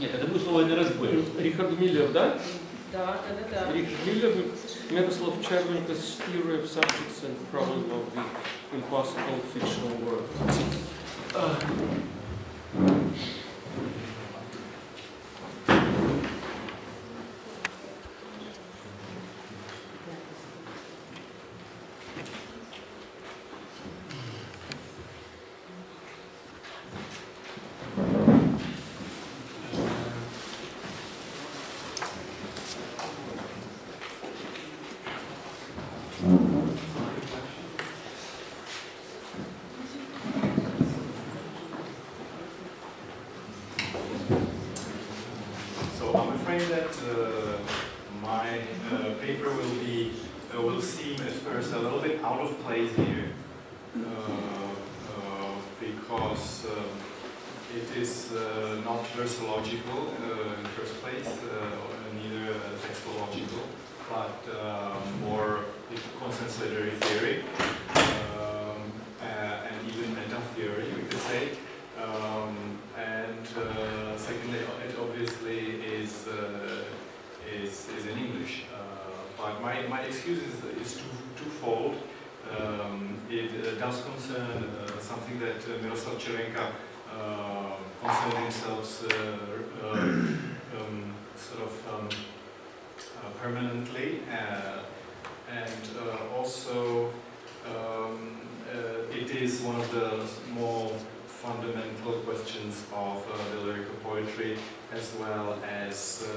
Нет, это будет слово не разбой. Рихард Миллер, да? Да. Рихард Миллер, Miroslav Червенki's theory of subjects and problem of the impossible fictional world. Will seem at first a little bit out of place here because it is not versological in the first place, neither textological, but more consensus literary theory and even meta theory, we could say. And secondly, it obviously is in English. But my excuse is twofold. It does concern something that Miroslav Червенka concerned himself permanently, and also it is one of the more fundamental questions of the lyrical poetry as well as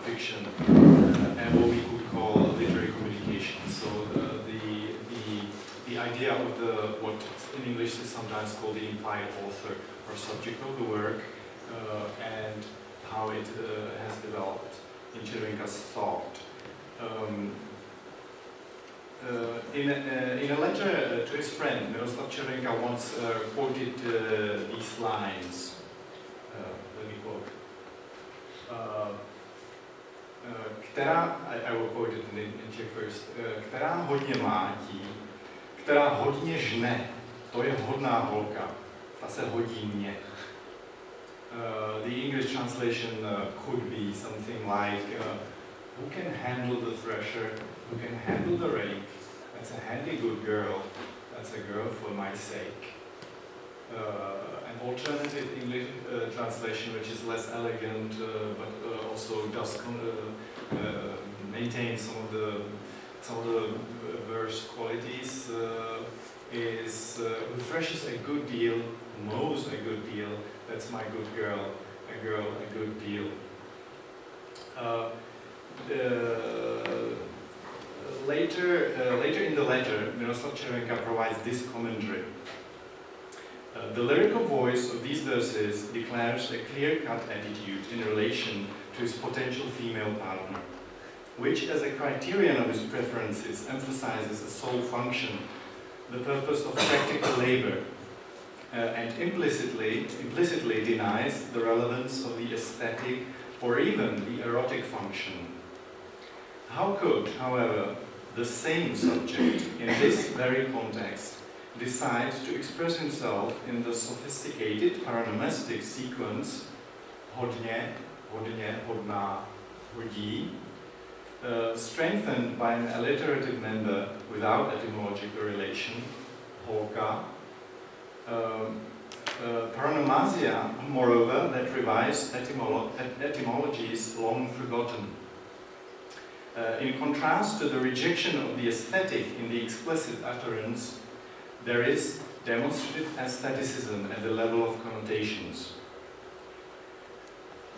fiction and what we could call literary communication. So the idea of what in English is sometimes called the implied author or subject of the work and how it has developed in Червенka's thought. In a letter to his friend, Miroslav Червенka once quoted these lines. Let me quote. I will quote it in Czech first. Která hodně mlátí, která hodně žne, to je hodná holka, ta se hodí mně. The English translation could be something like, who can handle the thresher, who can handle the rake, that's a handy good girl, that's a girl for my sake. An alternative English translation, which is less elegant, but also does maintain some of the verse qualities, is who threshes a good deal, mows a good deal, that's my good girl, a good deal. Later in the letter, Miroslav Червенka provides this commentary. The lyrical voice of these verses declares a clear-cut attitude in relation to his potential female partner, which as a criterion of his preferences emphasizes a sole function, the purpose of practical labor, and implicitly denies the relevance of the aesthetic or even the erotic function. How could, however, the same subject in this very context decide to express himself in the sophisticated paronomastic sequence hodně, hodně, hodná, hodí, strengthened by an alliterative member without etymological relation, holka, paronomasia, moreover, that revives etymologies long forgotten. In contrast to the rejection of the aesthetic in the explicit utterance, there is demonstrative aestheticism at the level of connotations.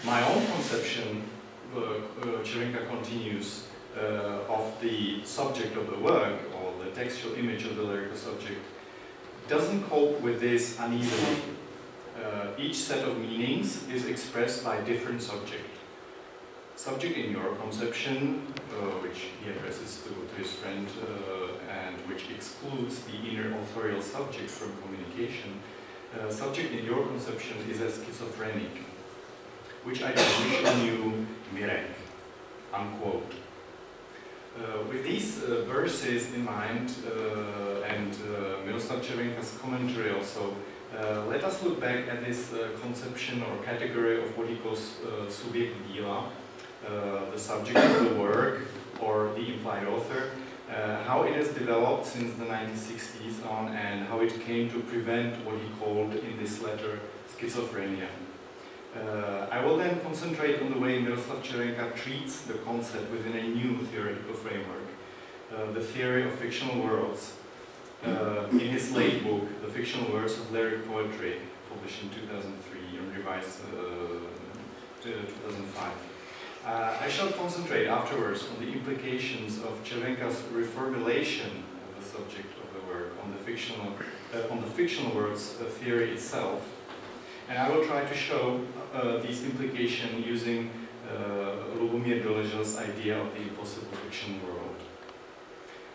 My own conception, Червенка continues, of the subject of the work, or the textual image of the lyrical subject, doesn't cope with this uneasily. Each set of meanings is expressed by different subject. Subject in your conception, which he addresses to his friend, and which excludes the inner authorial subject from communication, subject in your conception is a schizophrenic, which I definition anew Mirek, unquote. With these verses in mind, and Miroslav Червенka's commentary also Let us look back at this conception or category of what he calls subjekt díla, the subject of the work or the implied author, how it has developed since the 1960s on, and how it came to prevent what he called in this letter schizophrenia. I will then concentrate on the way Miroslav Červenka treats the concept within a new theoretical framework, the theory of fictional worlds. In his late book, The Fictional Worlds of Lyric Poetry, published in 2003 and revised 2005. I shall concentrate afterwards on the implications of Červenka's reformulation of the subject of the work, on the fictional worlds theory itself, and I will try to show these implications using Lubomír Doležel's idea of the impossible fiction world.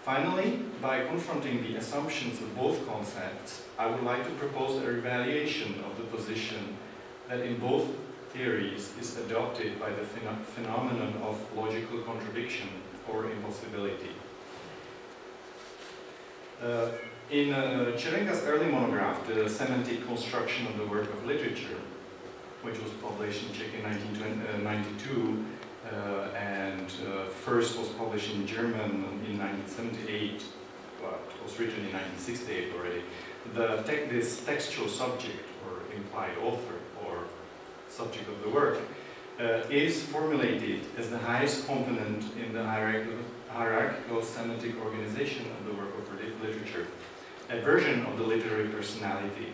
Finally, by confronting the assumptions of both concepts, I would like to propose a revaluation of the position that in both theories is adopted by the phenomenon of logical contradiction or impossibility. In Červenka's early monograph, The Semantic Construction of the Work of Literature, which was published in Czech in 1992, and first was published in German in 1978, but was written in 1968 already. This textual subject, or implied author, or subject of the work, is formulated as the highest component in the hierarchical semantic organization of the work of literature, a version of the literary personality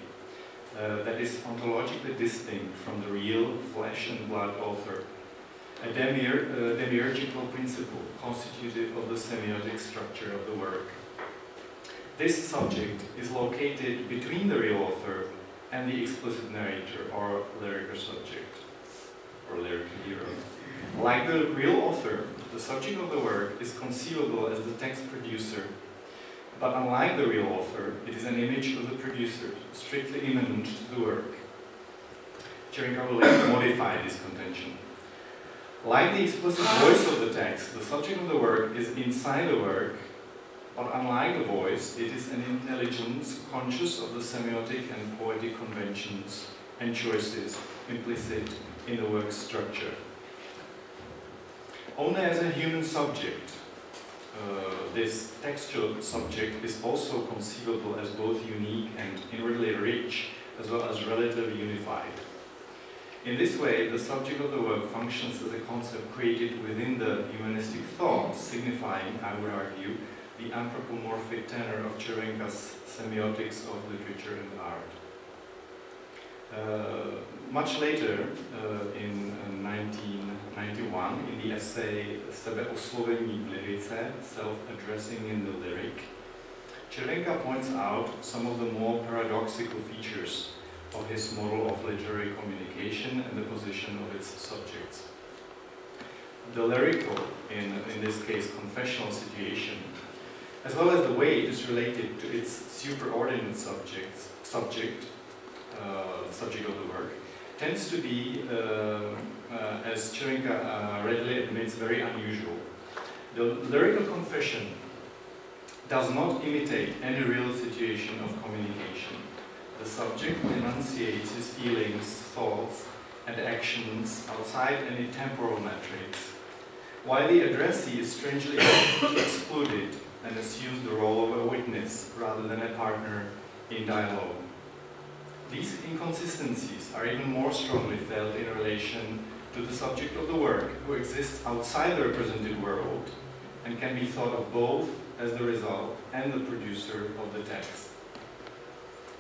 that is ontologically distinct from the real flesh and blood author, a demiurgical principle constitutive of the semiotic structure of the work. This subject is located between the real author and the explicit narrator or lyrical subject, or lyrical hero. Like the real author, the subject of the work is conceivable as the text producer, but unlike the real author, it is an image of the producer, strictly immanent to the work. Červenka will later modify this contention. Like the explicit voice of the text, the subject of the work is inside the work, but unlike the voice, it is an intelligence conscious of the semiotic and poetic conventions and choices implicit in the work's structure. Only as a human subject, this textual subject is also conceivable as both unique and inwardly rich, as well as relatively unified. In this way, the subject of the work functions as a concept created within the humanistic thought, signifying, I would argue, the anthropomorphic tenor of Červenka's semiotics of literature and art. Much later, in 1991, in the essay Sebeoslovení v lyrice, self-addressing in the lyric, Červenka points out some of the more paradoxical features of his model of literary communication and the position of its subjects. The lyrical, in this case confessional situation, as well as the way it is related to its superordinate subject of the work, tends to be, as Červenka readily admits, very unusual. The lyrical confession does not imitate any real situation of communication. The subject enunciates his feelings, thoughts, and actions outside any temporal metrics, while the addressee is strangely excluded and assumes the role of a witness rather than a partner in dialogue. These inconsistencies are even more strongly felt in relation to the subject of the work, who exists outside the represented world and can be thought of both as the result and the producer of the text.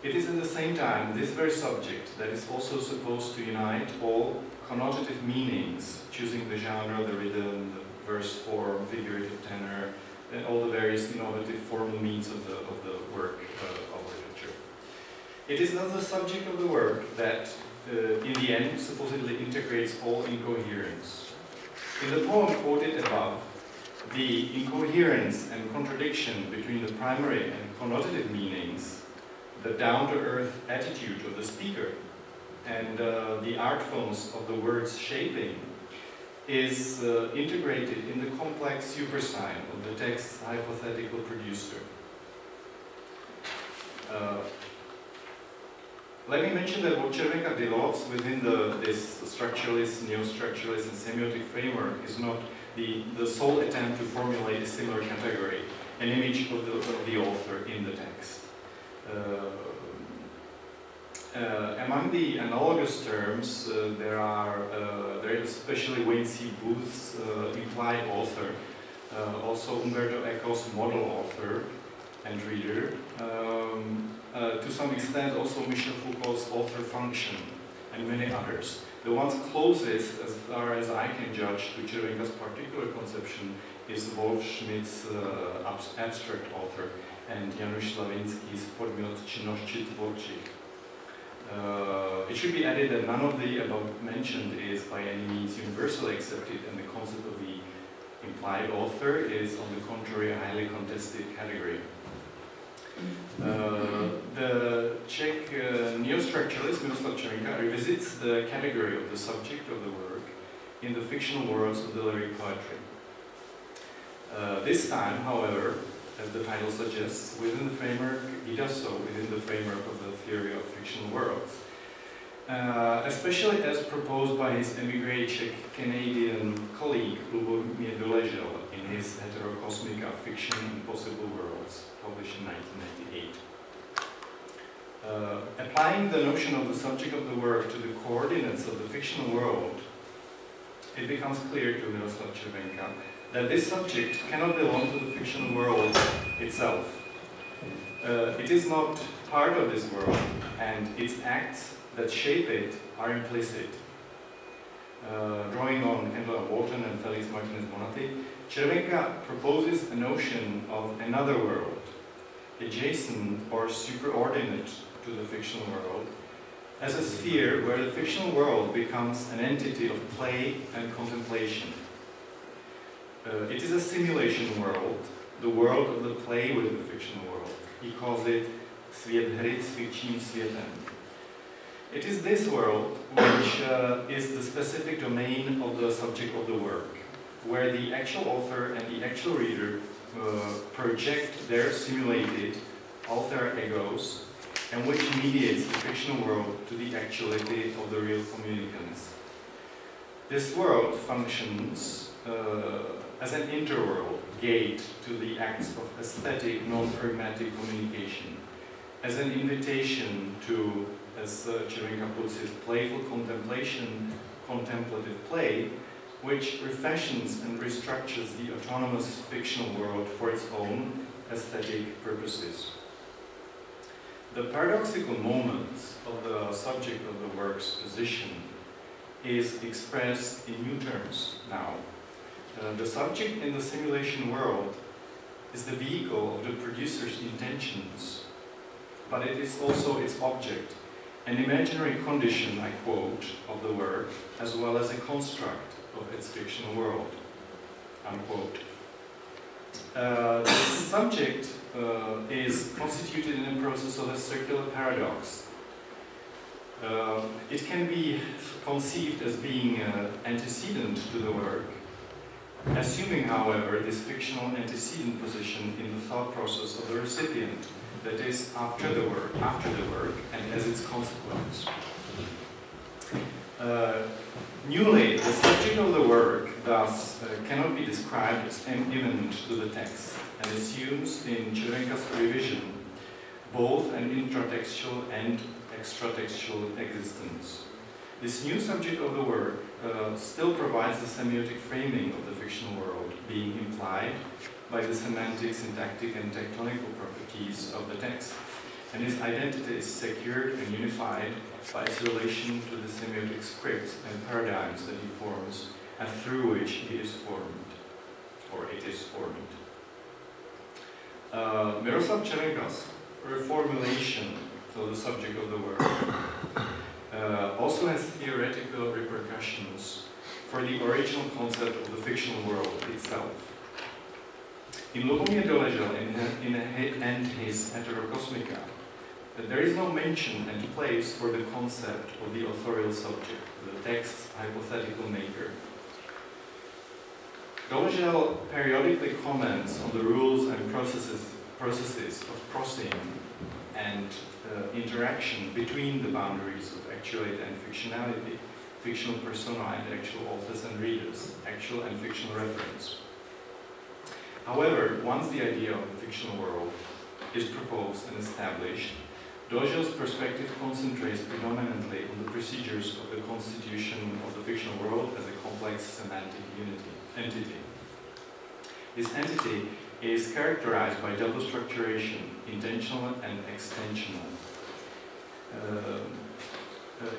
It is at the same time this very subject that is also supposed to unite all connotative meanings, choosing the genre, the rhythm, the verse form, figurative tenor, and all the various innovative formal means of the work of literature. It is not the subject of the work that, in the end, supposedly integrates all incoherence. In the poem quoted above, the incoherence and contradiction between the primary and connotative meanings, the down-to-earth attitude of the speaker, and the artfulness of the word's shaping is integrated in the complex supersign of the text's hypothetical producer. Let me mention that what Червенка develops within this structuralist, neo-structuralist, and semiotic framework is not the sole attempt to formulate a similar category, an image of the author in the text. Among the analogous terms, there is especially Wayne C. Booth's implied author, also Umberto Eco's model author and reader, to some extent also Michel Foucault's author function, and many others. The ones closest, as far as I can judge, to Червенka's particular conception is Wolf Schmidt's abstract author and Janusz Slavinsky's Podmiot činnosti tvůrčích. It should be added that none of the above mentioned is by any means universally accepted, and the concept of the implied author is, on the contrary, a highly contested category. The Czech neo-structuralist Miroslav Червенka revisits the category of the subject of the work in the fictional worlds of the lyric poetry. This time, however, as the title suggests, within the framework, he does so within the framework of the theory of fictional worlds. Especially as proposed by his emigre Czech-Canadian colleague Miller in his Heterocosmica, Fiction and Possible Worlds, published in 1998. Applying the notion of the subject of the work to the coordinates of the fictional world, it becomes clear to Miroslav Червенka that this subject cannot belong to the fictional world itself. It is not part of this world, and its acts that shape it are implicit. Drawing on Kendall Walton and Felix Martinez Bonatti, Червенka proposes a notion of another world, adjacent or superordinate to the fictional world, as a sphere where the fictional world becomes an entity of play and contemplation. It is a simulation world, the world of the play with the fictional world. He calls it svět hry s fikčním světem. It is this world which is the specific domain of the subject of the work, where the actual author and the actual reader project their simulated alter egos, and which mediates the fictional world to the actuality of the real communicants. This world functions as an interworld, gate to the acts of aesthetic, non-pragmatic communication, as an invitation to, as Червенka puts it, playful contemplation, contemplative play, which refashions and restructures the autonomous fictional world for its own aesthetic purposes. The paradoxical moment of the subject of the work's position is expressed in new terms now. The subject in the simulation world is the vehicle of the producer's intentions, but it is also its object, an imaginary condition, I quote, of the work, as well as a construct of its fictional world, unquote. The subject is constituted in a process of a circular paradox. It can be conceived as being antecedent to the work, assuming, however, this fictional antecedent position in the thought process of the recipient, that is, after the work, and as its consequence. Newly, the subject of the work, thus, cannot be described as immanent to the text, and assumes, in Червенka's revision, both an intratextual and extratextual existence. This new subject of the work still provides the semiotic framing of the fictional world, being implied by the semantic, syntactic, and tectonical properties of the text, and his identity is secured and unified by its relation to the semiotic scripts and paradigms that he forms, and through which he is formed, or it is formed. Miroslav Червенka's reformulation of the subject of the work also has theoretical repercussions for the original concept of the fictional world itself. In Lubomír Doležal and his Heterocosmica, there is no mention and place for the concept of the authorial subject, the text's hypothetical maker. Doležal periodically comments on the rules and processes processes of crossing and interaction between the boundaries of actuality and fictionality, fictional persona and actual authors and readers, actual and fictional reference. However, once the idea of the fictional world is proposed and established, Dolezal's perspective concentrates predominantly on the procedures of the constitution of the fictional world as a complex semantic entity. This entity is characterized by double structuration, intentional and extensional.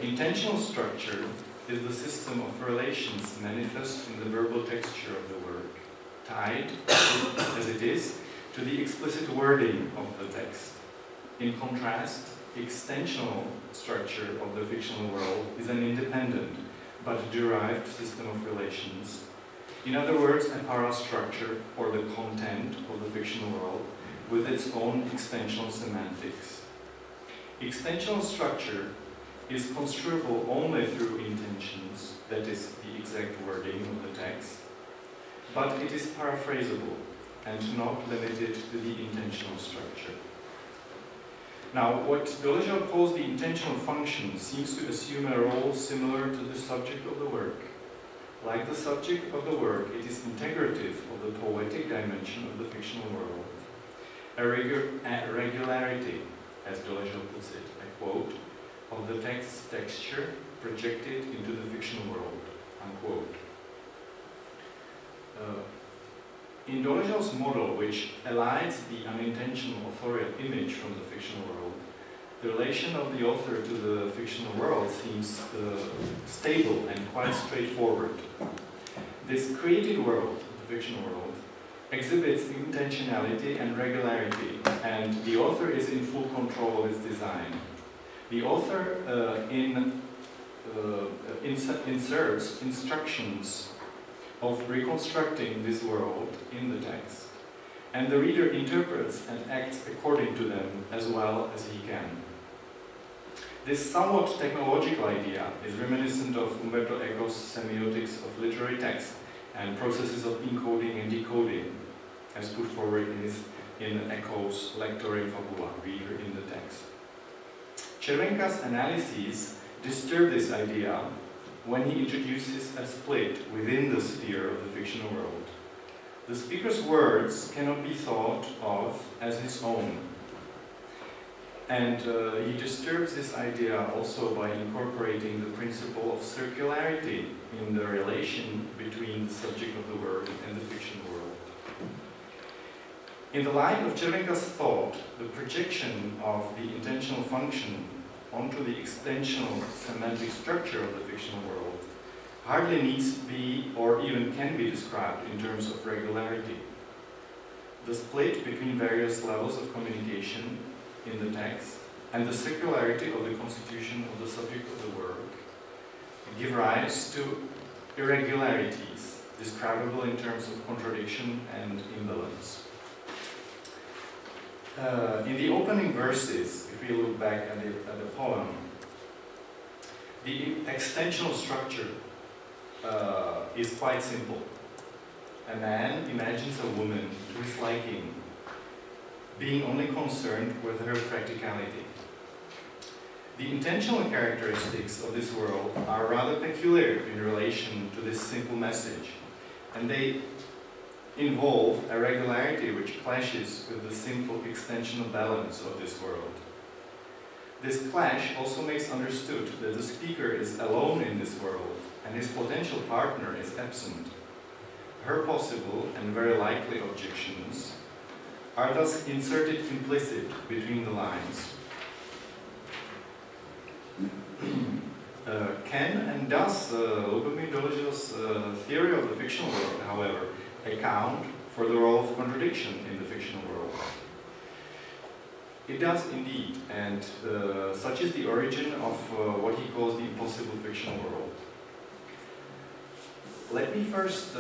Intentional structure is the system of relations manifest in the verbal texture of the work, tied, as it is, to the explicit wording of the text. In contrast, extensional structure of the fictional world is an independent but derived system of relations. In other words, a parastructure, or the content of the fictional world, with its own extensional semantics. Extensional structure is construable only through intentions, that is, the exact wording of the text, but it is paraphrasable and not limited to the intentional structure. Now, what Dolezal calls the intentional function seems to assume a role similar to the subject of the work. Like the subject of the work, it is integrative of the poetic dimension of the fictional world. A regularity, as Dolezal puts it, I quote, of the text's texture projected into the fictional world, unquote. In Dolezal's model, which elides the unintentional authorial image from the fictional world, the relation of the author to the fictional world seems stable and quite straightforward. This created world, the fictional world, exhibits intentionality and regularity, and the author is in full control of its design. The author inserts instructions of reconstructing this world in the text, and the reader interprets and acts according to them as well as he can. This somewhat technological idea is reminiscent of Umberto Eco's semiotics of literary text and processes of encoding and decoding, as put forward in Eco's Lector in Fabula, reader in the text. Червенк's analyses disturb this idea when he introduces a split within the sphere of the fictional world. The speaker's words cannot be thought of as his own. And he disturbs this idea also by incorporating the principle of circularity in the relation between the subject of the work and the fictional world. In the light of Червенк's thought, the projection of the intentional function onto the extensional semantic structure of the fictional world hardly needs to be or even can be described in terms of regularity. The split between various levels of communication in the text and the circularity of the constitution of the subject of the work give rise to irregularities describable in terms of contradiction and imbalance. In the opening verses, if we look back at the poem, the extensional structure is quite simple. A man imagines a woman to his liking, being only concerned with her practicality. The intentional characteristics of this world are rather peculiar in relation to this simple message, and they involve a regularity which clashes with the simple extensional balance of this world. This clash also makes understood that the speaker is alone in this world and his potential partner is absent. Her possible and very likely objections are thus inserted implicit between the lines. Can and does Lubomir Dolezal's theory of the fictional world, however, account for the role of contradiction in the fictional world? It does indeed, and such is the origin of what he calls the impossible fictional world. Let me first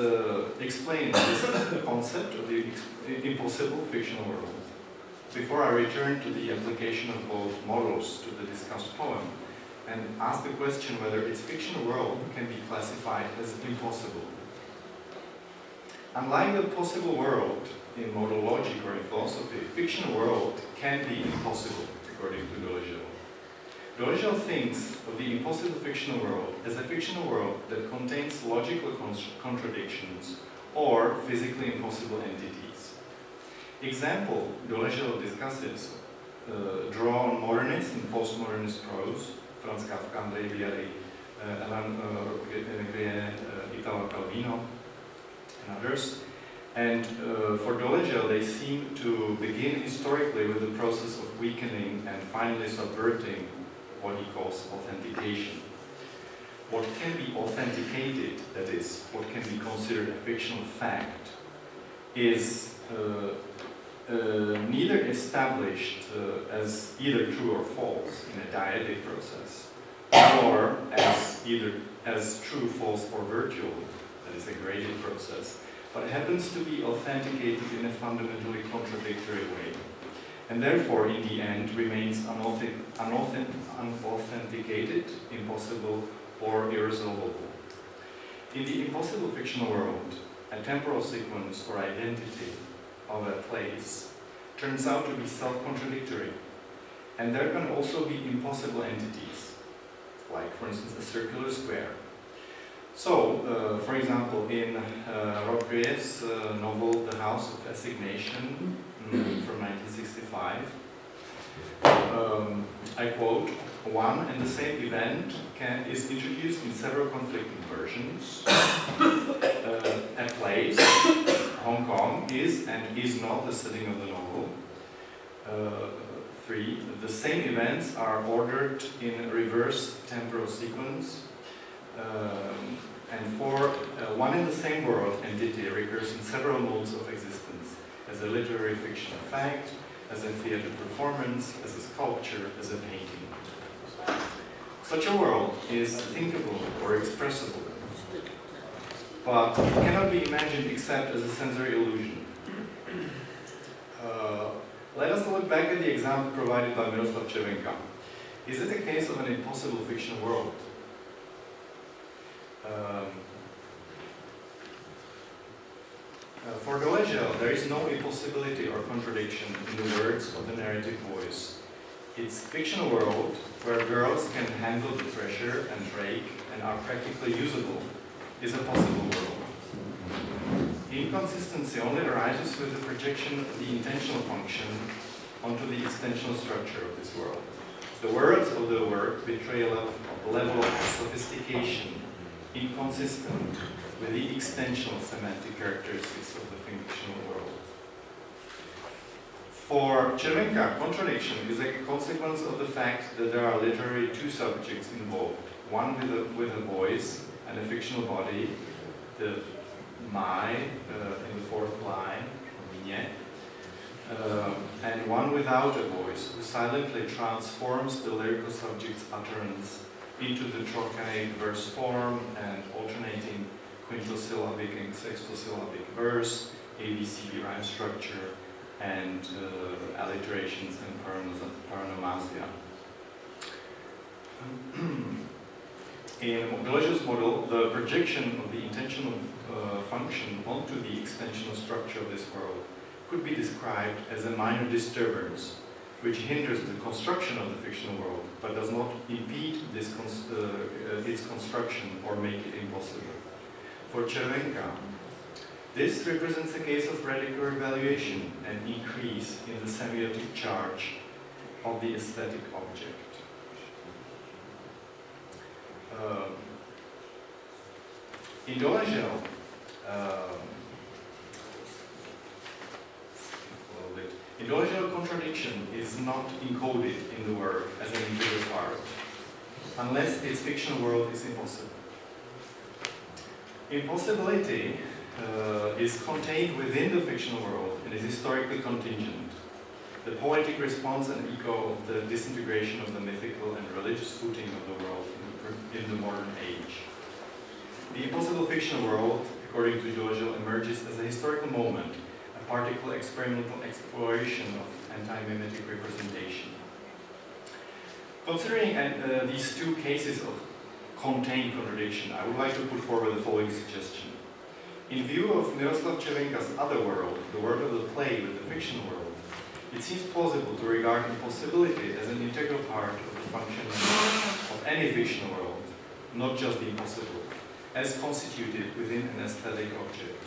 explain this concept of the impossible fictional world, before I return to the application of both models to the discussed poem, and ask the question whether its fictional world can be classified as impossible. Unlike the possible world in modal logic or in philosophy, fictional world can be impossible, according to Deleuze. Deleuze thinks of the impossible fictional world as a fictional world that contains logical contradictions or physically impossible entities. Example Deleuze discusses draw on modernist and postmodernist prose, Franz Kafka, Andrei Bierry, Alain Grier, Italo Calvino, and others. And for Deleuze, they seem to begin historically with the process of weakening and finally subverting what he calls authentication. What can be authenticated, that is, what can be considered a fictional fact, is neither established as either true or false in a dyadic process, or as either as true, false, or virtual, that is a graded process, but happens to be authenticated in a fundamentally contradictory way, and therefore in the end remains unauthenticated, impossible, or irresolvable. In the impossible fictional world, a temporal sequence or identity of a place turns out to be self-contradictory, and there can also be impossible entities, like for instance a circular square. So, for example, in Rocquier's novel The House of Assignation from 1965, I quote, "One and the same event is introduced in several conflicting versions. A place, Hong Kong, is and is not the setting of the novel. 3. The same events are ordered in reverse temporal sequence. And 4. One and the same world entity recurs in several modes of existence, as a literary fictional fact, as a theater performance, as a sculpture, as a painting. Such a world is thinkable or expressible, but it cannot be imagined except as a sensory illusion." Let us look back at the example provided by Miroslav Червенка. Is it a case of an impossible fictional world? For Deleuze, there is no impossibility or contradiction in the words of the narrative voice. It's fictional world where girls can handle the thresher and rake and are practically usable is a possible world. Inconsistency only arises with the projection of the intentional function onto the extensional structure of this world. The words of the work betray a level of sophistication inconsistent with the extensional semantic characteristics of the fictional world. For Червенка, contradiction is a consequence of the fact that there are literally two subjects involved, one with a voice and a fictional body, the my in the fourth line, and one without a voice, who silently transforms the lyrical subject's utterance into the trocaic verse form and alternating quintosyllabic and sextosyllabic verse, ABCD rhyme structure, and alliterations and paronomasia. In Deleuze's model, the projection of the intentional function onto the extensional structure of this world could be described as a minor disturbance, which hinders the construction of the fictional world, but does not impede this its construction or make it impossible. For Червенка, this represents a case of radical evaluation and increase in the semiotic charge of the aesthetic object. In Deleuze, contradiction is not encoded in the work as an integral part, unless its fictional world is impossible. Impossibility is contained within the fictional world and is historically contingent. The poetic response and echo of the disintegration of the mythical and religious footing of the world in the modern age. The impossible fictional world, according to Deleuze, emerges as a historical moment, a particular experimental exploration of anti-mimetic representation. Considering these two cases of contained contradiction, I would like to put forward the following suggestion. In view of Miroslav Червенka's other world, the world of the play with the fiction world, it seems plausible to regard impossibility as an integral part of the functioning of any fictional world, not just the impossible, as constituted within an aesthetic object.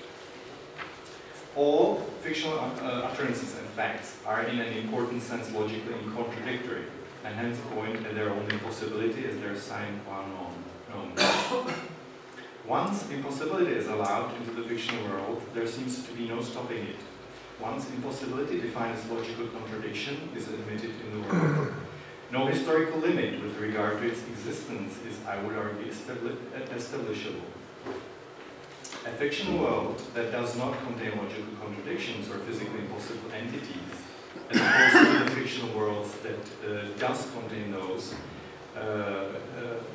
All fictional utterances and facts are in an important sense logically contradictory, and hence point at their own impossibility as their sine qua non. Once impossibility is allowed into the fictional world, there seems to be no stopping it. Once impossibility defined as logical contradiction is admitted in the world, no historical limit with regard to its existence is, I would argue, establishable. A fictional world that does not contain logical contradictions or physically impossible entities, as opposed to the fictional worlds that does contain those,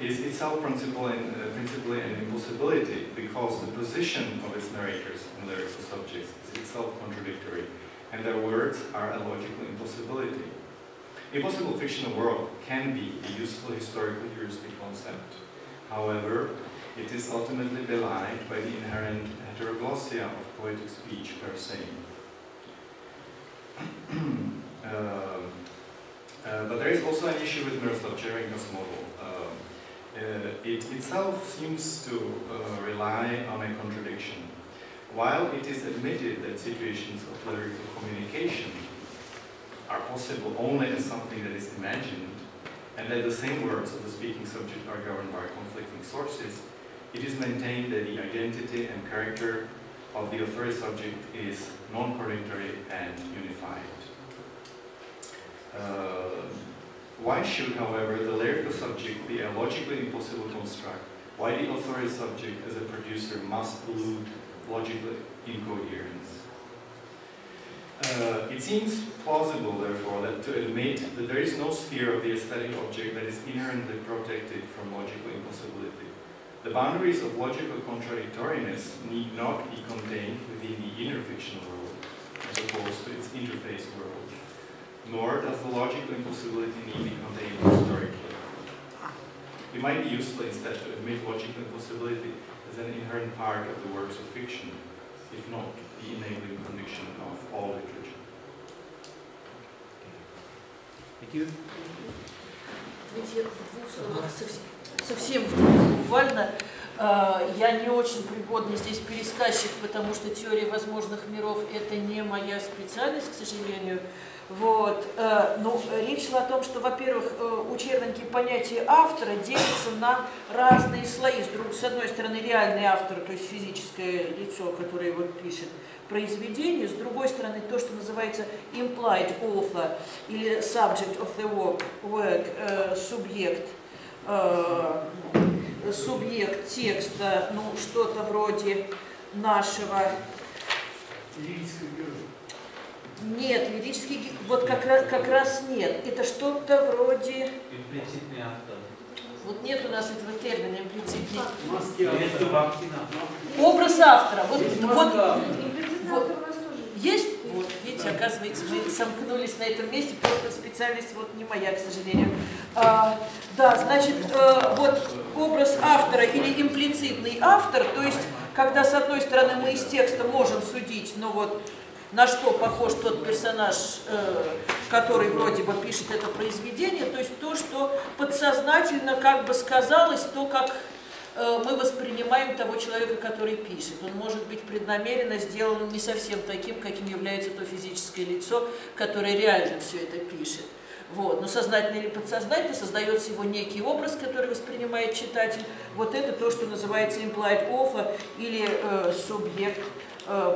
is itself principally an impossibility, because the position of its narrators and lyrical subjects is itself contradictory, and their words are a logical impossibility. Impossible fictional world can be a useful historical heuristic concept. However, it is ultimately belied by the inherent heteroglossia of poetic speech per se. But there is also an issue with Miroslav Червенka's model. It itself seems to rely on a contradiction. While it is admitted that situations of lyrical communication are possible only as something that is imagined, and that the same words of the speaking subject are governed by conflicting sources, it is maintained that the identity and character of the authority subject is non-contradictory and unified. Why should, however, the lyrical subject be a logically impossible construct? Why the authority subject as a producer must elude logical incoherence? It seems plausible, therefore, that to admit that there is no sphere of the aesthetic object that is inherently protected from logical impossibility. The boundaries of logical contradictoriness need not be contained within the inner fictional world, as opposed to its interface world, nor does the logical impossibility need to be contained historically. It might be useful instead to admit logical impossibility as an inherent part of the works of fiction, if not the enabling condition of all literature. Thank you. Совсем буквально, я не очень пригодный здесь пересказчик, потому что теория возможных миров – это не моя специальность, к сожалению. Вот. Но речь шла о том, что, во-первых, у Червенки понятие автора делится на разные слои. С одной стороны, реальный автор, то есть физическое лицо, которое вот пишет произведение, с другой стороны, то, что называется implied author или subject of the work, субъект текста, ну, что-то вроде нашего... Нет, лирический, вот как раз нет. Это что-то вроде... Имплицитный автор. Вот нет у нас этого термина имплицитный. Образ Образ автора. Вот, есть? Вот, видите, оказывается, мы сомкнулись на этом месте, просто специальность вот не моя, к сожалению. Да, значит, вот образ автора или имплицитный автор, то есть, когда с одной стороны мы из текста можем судить, но вот на что похож тот персонаж, который вроде бы пишет это произведение, то есть то, что подсознательно как бы сказалось, то, как мы воспринимаем того человека, который пишет. Он может быть преднамеренно сделан не совсем таким, каким является то физическое лицо, которое реально все это пишет. Вот. Но сознательно или подсознательно создается его некий образ, который воспринимает читатель. Вот это то, что называется implied author или субъект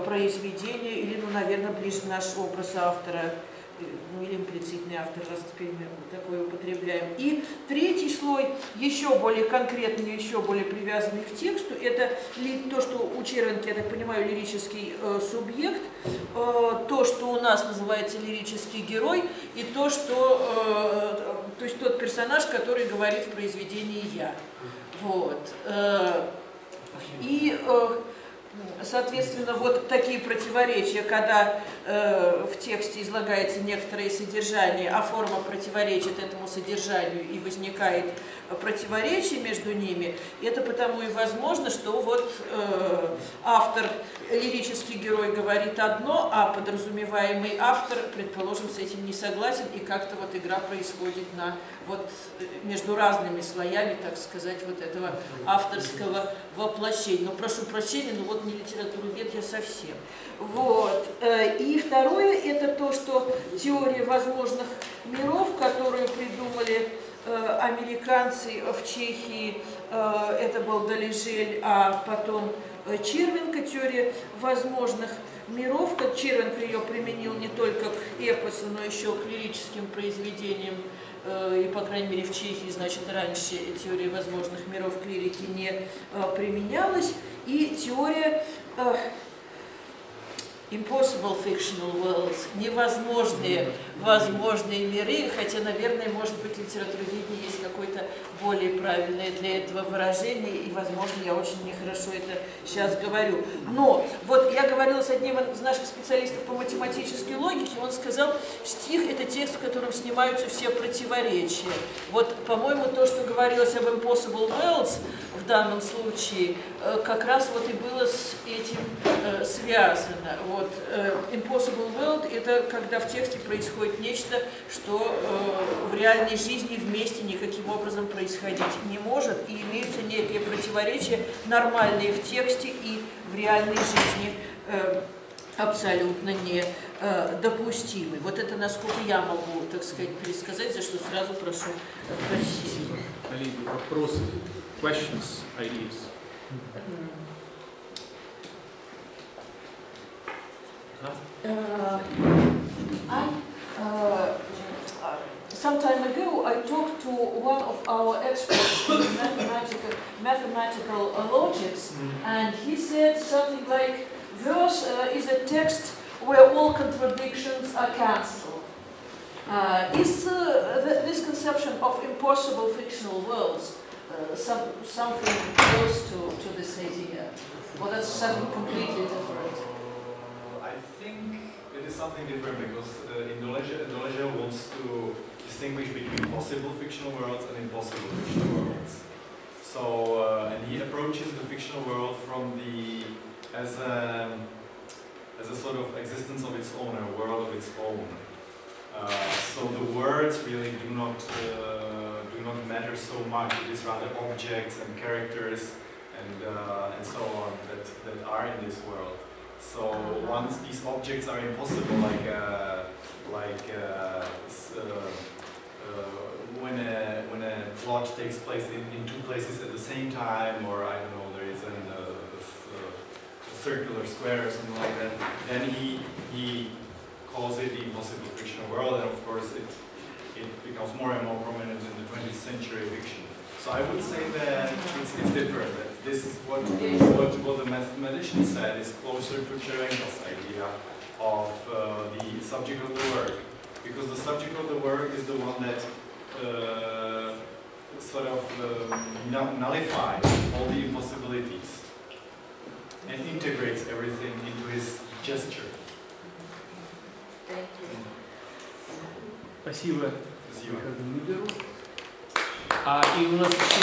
произведения, или, ну, наверное, ближе наш образ автора, ну, или имплицитный автор, раз теперь мы такое употребляем. И третий слой, еще более конкретный, еще более привязанный к тексту, это то, что у Червенки, я так понимаю, лирический субъект, то, что у нас называется лирический герой, и то, что, то есть тот персонаж, который говорит в произведении «я». Вот. И Соответственно, вот такие противоречия, когда в тексте излагается некоторое содержание, а форма противоречит этому содержанию и возникает противоречие между ними, это потому и возможно, что вот автор, лирический герой говорит одно, а подразумеваемый автор, предположим, с этим не согласен, и как-то вот игра происходит на, вот, между разными слоями, так сказать, вот этого авторского воплощения. Но прошу прощения, но вот не литературовед я совсем. Вот. И второе, это то, что теория возможных миров, которую придумали американцы в Чехии, это был Далежель, а потом Червенка, теория возможных миров, как Червенка ее применил не только к эпосу, но еще к лирическим произведениям, и, по крайней мере, в Чехии, значит, раньше теория возможных миров к лирике не применялась, и теория impossible fictional worlds, невозможные возможные миры, хотя, наверное, может быть, в литературоведении есть какое-то более правильное для этого выражение, и, возможно, я очень нехорошо это сейчас говорю. Но вот я говорила с одним из наших специалистов по математической логике, он сказал, стих – это текст, в котором снимаются все противоречия. Вот, по-моему, то, что говорилось об impossible worlds в данном случае, как раз вот и было с этим связано. Вот, impossible world – это когда в тексте происходит нечто, что в реальной жизни вместе никаким образом происходить не может, и имеются некие противоречия, нормальные в тексте и в реальной жизни абсолютно недопустимы. Вот это насколько я могу, так сказать, пересказать, за что сразу прошу прощения. Коллеги, вопросы, questions, ideas? Some time ago, I talked to one of our experts in mathematical logics, and he said something like, verse is a text where all contradictions are cancelled. Is this conception of impossible fictional worlds something close to this idea? Or that's something completely different? I think it is something different because Dolezha wants to distinguish between possible fictional worlds and impossible fictional worlds. So, and he approaches the fictional world from as a sort of existence of its own, a world of its own. So the words really do not matter so much. It is rather objects and characters and so on that are in this world. So once these objects are impossible, when a plot takes place in two places at the same time, or I don't know, there is a circular square or something like that, then he calls it the impossible fictional world, and of course it becomes more and more prominent in the 20th century fiction. So I would say that it's different. That this is what the mathematician said is closer to Червенки's idea of the subject of the work, because the subject of the work is the one that sort of nullifies all the impossibilities and integrates everything into his gesture. Thank you. Спасибо. Спасибо. Миллеру. И у нас еще